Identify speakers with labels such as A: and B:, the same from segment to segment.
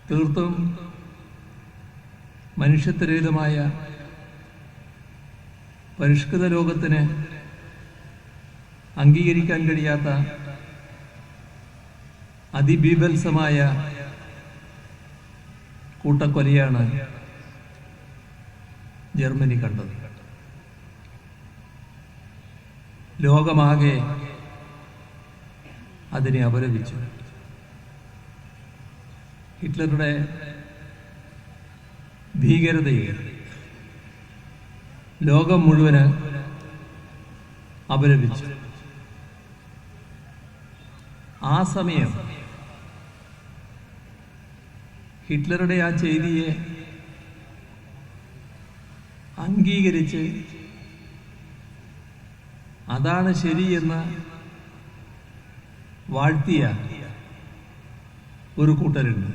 A: തീർത്തും മനുഷ്യത്വരഹിതമായ പരിഷ്കൃത ലോകത്തിന് അംഗീകരിക്കാൻ കഴിയാത്ത അതിബീഭത്സമായ കൂട്ടക്കൊലയാണ് ജർമ്മനി കണ്ടത്. ലോകമാകെ അതിനെ അപലപിച്ചു. ഹിറ്റ്ലറുടെ ഭീകരതയെ ലോകം മുഴുവന് അപലപിച്ചു. ആ സമയം ഹിറ്റ്ലറുടെ ആ ചെയ്തിയെ അംഗീകരിച്ച് അതാണ് ശരിയെന്ന് വാഴ്ത്തിയ ഒരു കൂട്ടരുണ്ട്.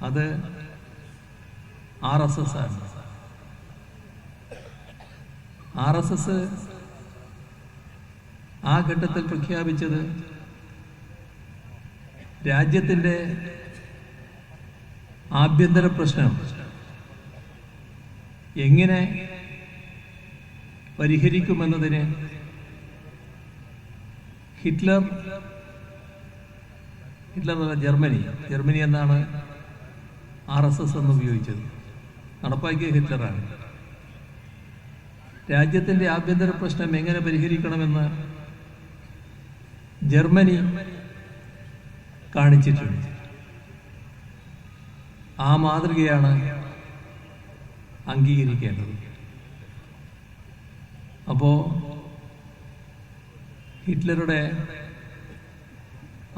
A: അത് RSS ആണ്. RSS ആ ഘട്ടത്തിൽ പ്രഖ്യാപിച്ചത് രാജ്യത്തിൻ്റെ ആഭ്യന്തര പ്രശ്നം എങ്ങനെ പരിഹരിക്കുമെന്നതിന് ഹിറ്റ്ലറല്ല, ജർമ്മനി എന്നാണ് RSS എന്ന് ഉപയോഗിച്ചത്. നടപ്പാക്കിയ ഹിറ്റ്ലറാണ്. രാജ്യത്തിൻ്റെ ആഭ്യന്തര പ്രശ്നം എങ്ങനെ പരിഹരിക്കണമെന്ന് ജർമ്മനി കാണിച്ചിട്ടുണ്ട്. ആ മാതൃകയാണ് അംഗീകരിക്കേണ്ടത്. അപ്പോൾ ഹിറ്റ്ലറുടെ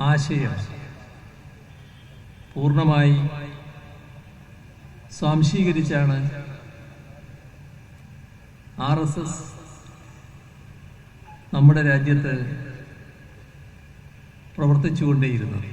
A: ആശയം പൂർണ്ണമായി സ്വാംശീകരിച്ചാണ് RSS നമ്മുടെ രാജ്യത്ത് പ്രവർത്തിച്ചുകൊണ്ടേയിരുന്നത്.